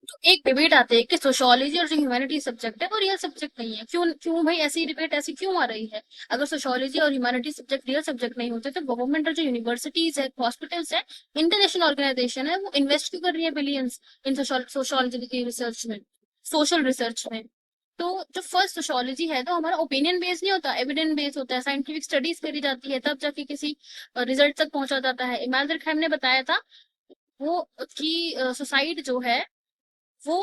तो एक डिबेट आती है कि सोशियोलॉजी और जो ह्यूमैनिटी सब्जेक्ट है वो रियल सब्जेक्ट नहीं है। क्यों क्यों भाई ऐसी डिबेट ऐसी क्यों आ रही है? अगर सोशियोलॉजी और ह्यूमैनिटी सब्जेक्ट रियल सब्जेक्ट नहीं होते तो गवर्नमेंट और जो यूनिवर्सिटीज है, हॉस्पिटल्स है, इंटरनेशनल ऑर्गेनाइजेशन है, वो इन्वेस्ट क्यों कर रही है बिलियंस इन सोशियोलॉजी की रिसर्च में, सोशल रिसर्च में? तो जो फर्स्ट सोशियोलॉजी है तो हमारा ओपिनियन बेस्ड नहीं होता, एविडेंस बेस्ड होता है, साइंटिफिक स्टडीज करी जाती है, तब जाके किसी रिजल्ट तक पहुंचा जाता है। इमानुएल खैम ने बताया था वो कि सुसाइड जो है वो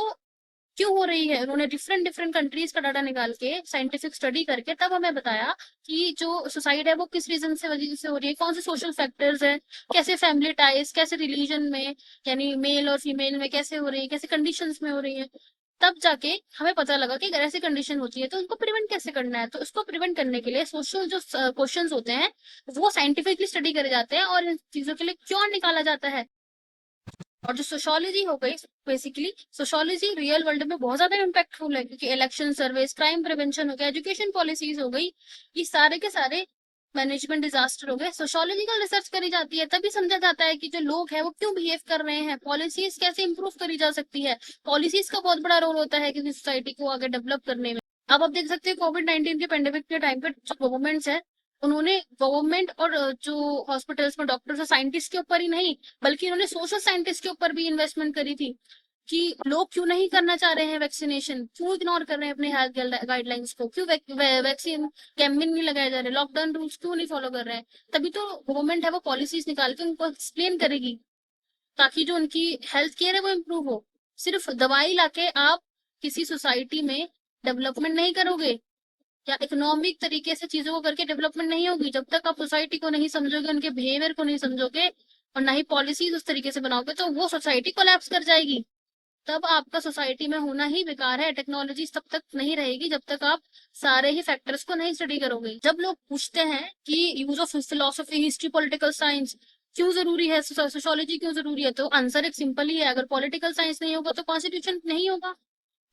क्यों हो रही है। उन्होंने डिफरेंट डिफरेंट कंट्रीज का डाटा निकाल के साइंटिफिक स्टडी करके तब हमें बताया कि जो सुसाइड है वो किस रीजन से वजह से हो रही है, कौन से सोशल फैक्टर्स है, कैसे फैमिली टाइज, कैसे रिलीजन में यानी मेल और फीमेल में कैसे हो रही है, कैसे कंडीशंस में हो रही है। तब जाके हमें पता लगा कि अगर ऐसी कंडीशन होती है तो उनको प्रिवेंट कैसे करना है। तो उसको प्रिवेंट करने के लिए सोशल जो क्वेश्चंस होते हैं वो साइंटिफिकली स्टडी करे जाते हैं और इन चीजों के लिए क्यों निकाला जाता है। और जो सोशोलॉजी हो गई, बेसिकली सोशोलॉजी रियल वर्ल्ड में बहुत ज्यादा इम्पैक्टफुल है क्योंकि इलेक्शन सर्विस, क्राइम प्रिवेंशन हो गया, एजुकेशन पॉलिसीज हो गई, ये सारे के सारे मैनेजमेंट डिजास्टर हो गए, सोशोलॉजिकल रिसर्च करी जाती है। तभी समझा जाता है कि जो लोग हैं वो क्यों बिहेव कर रहे हैं, पॉलिसीज कैसे इंप्रूव करी जा सकती है। पॉलिसीज का बहुत बड़ा रोल होता है किसी सोसाइटी को आगे डेवलप करने में। अब आप देख सकते हैं कोविड-19 के पेंडेमिक के टाइम पे जो गवर्नमेंट्स है उन्होंने गवर्नमेंट और जो हॉस्पिटल्स में डॉक्टर्स और साइंटिस्ट के ऊपर ही नहीं बल्कि उन्होंने सोशल साइंटिस्ट के ऊपर भी इन्वेस्टमेंट करी थी कि लोग क्यों नहीं करना चाह रहे हैं वैक्सीनेशन, क्यों इग्नोर कर रहे हैं अपने हेल्थ गाइडलाइंस को, क्यों वैक्सीन कैंपेन नहीं लगाए जा रहे, लॉकडाउन रूल्स क्यों नहीं फॉलो कर रहे हैं। तभी तो गवर्नमेंट है वो पॉलिसीज निकाल के उनको एक्सप्लेन करेगी ताकि जो उनकी हेल्थ केयर है वो इम्प्रूव हो। सिर्फ दवाई लाके आप किसी सोसाइटी में डेवलपमेंट नहीं करोगे या इकोनॉमिक तरीके से चीजों को करके डेवलपमेंट नहीं होगी जब तक आप सोसाइटी को नहीं समझोगे, उनके बिहेवियर को नहीं समझोगे और ना ही पॉलिसीज उस तरीके से बनाओगे तो वो सोसाइटी कोलैप्स कर जाएगी। तब आपका सोसाइटी में होना ही बेकार है। टेक्नोलॉजी तब तक नहीं रहेगी जब तक आप सारे ही फैक्टर्स को नहीं स्टडी करोगे। जब लोग पूछते हैं कि use of philosophy, history, political science क्यों जरूरी है, सोशियोलॉजी क्यों जरूरी है, तो आंसर एक सिंपल ही है, अगर पॉलिटिकल साइंस नहीं होगा तो कॉन्स्टिट्यूशन नहीं होगा,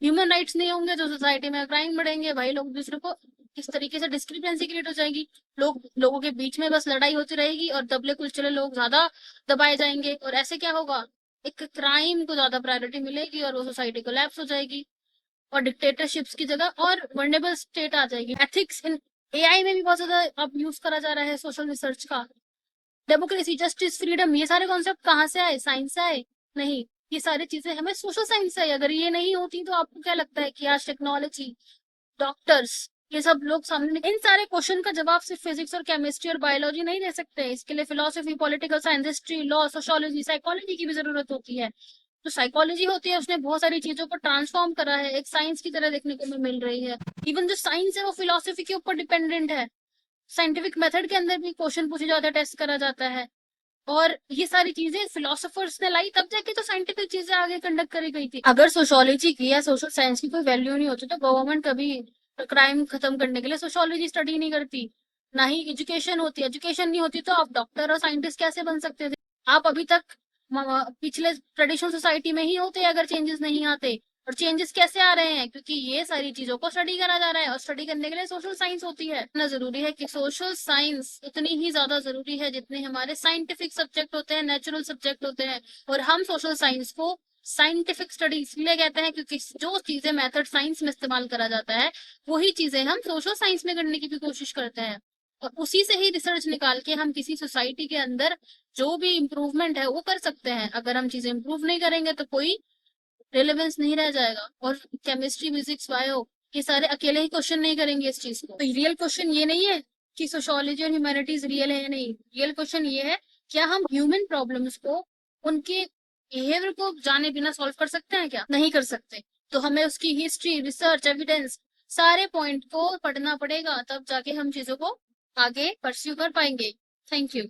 ह्यूमन राइट्स नहीं होंगे तो सोसाइटी में क्राइम बढ़ेंगे, भाई लोग दूसरे को किस तरीके से डिस्क्रिपेंसी क्रिएट हो जाएगी, लोगों के बीच में बस लड़ाई होती रहेगी और दबले कुचले लोग ज्यादा दबाए जाएंगे और ऐसे क्या होगा, एक क्राइम को ज्यादा प्रायोरिटी मिलेगी और वो सोसाइटी कोलैप्स हो जाएगी और डिक्टेटरशिप्स की जगह और वर्नेबल स्टेट आ जाएगी। एथिक्स इन एआई में भी बहुत ज्यादा अब यूज करा जा रहा है सोशल रिसर्च का। डेमोक्रेसी, जस्टिस, फ्रीडम, ये सारे कॉन्सेप्ट कहाँ से आए, साइंस से आए? नहीं, ये सारी चीजें हमें सोशल साइंस से आई। अगर ये नहीं होती तो आपको क्या लगता है कि आज टेक्नोलॉजी, डॉक्टर्स, ये सब लोग सामने इन सारे क्वेश्चन का जवाब सिर्फ फिजिक्स और केमिस्ट्री और बायोलॉजी नहीं दे सकते। इसके लिए philosophy, political science, history, law, sociology, psychology की भी जरूरत होती है। तो साइकोलॉजी होती है उसने बहुत सारी चीजों को ट्रांसफॉर्म करा है, एक साइंस की तरह देखने को मिल रही है। इवन जो साइंस है वो फिलोसफी के ऊपर डिपेंडेंट है। साइंटिफिक मेथड के अंदर भी क्वेश्चन पूछे जाते हैं, टेस्ट करा जाता है और ये सारी चीजें फिलोसोफर्स ने लाई तब जाके तो साइंटिफिक चीजें आगे कंडक्ट करी गई थी। अगर सोशियोलॉजी की या सोशल साइंस की कोई वैल्यू नहीं होती तो गवर्नमेंट कभी क्राइम खत्म करने के लिए सोशियोलॉजी स्टडी नहीं करती, ना ही एजुकेशन होती। एजुकेशन नहीं होती तो आप डॉक्टर और साइंटिस्ट कैसे बन सकते थे? आप अभी तक पिछले ट्रेडिशनल सोसाइटी में ही होते अगर चेंजेस नहीं आते। और चेंजेस कैसे आ रहे हैं? क्योंकि ये सारी चीजों को स्टडी करा जा रहा है और स्टडी करने के लिए सोशल साइंस होती है। इतना जरूरी है कि सोशल साइंस उतनी ही ज्यादा जरूरी है जितने हमारे साइंटिफिक सब्जेक्ट होते हैं, नेचुरल सब्जेक्ट होते हैं। और हम सोशल साइंस को साइंटिफिक स्टडी इसलिए कहते हैं क्योंकि जो चीजें मेथड साइंस में इस्तेमाल करा जाता है वही चीजें हम सोशल साइंस में करने की भी कोशिश करते हैं और उसी से ही रिसर्च निकाल के हम किसी सोसाइटी के अंदर जो भी इम्प्रूवमेंट है वो कर सकते हैं। अगर हम चीजें इम्प्रूव नहीं करेंगे तो कोई रेलेवेंस नहीं रह जाएगा। और केमिस्ट्री, फिजिक्स, बायो ये सारे अकेले ही क्वेश्चन नहीं करेंगे इस चीज को। तो रियल क्वेश्चन ये नहीं है कि सोशियोलॉजी और ह्यूमैनिटीज रियल है या नहीं। रियल क्वेश्चन ये है क्या हम ह्यूमन प्रॉब्लम्स को, उनके बिहेवियर को जाने बिना सॉल्व कर सकते हैं? क्या नहीं कर सकते। तो हमें उसकी हिस्ट्री, रिसर्च, एविडेंस सारे पॉइंट को पढ़ना पड़ेगा, तब जाके हम चीजों को आगे परस्यू कर पाएंगे। Thank you.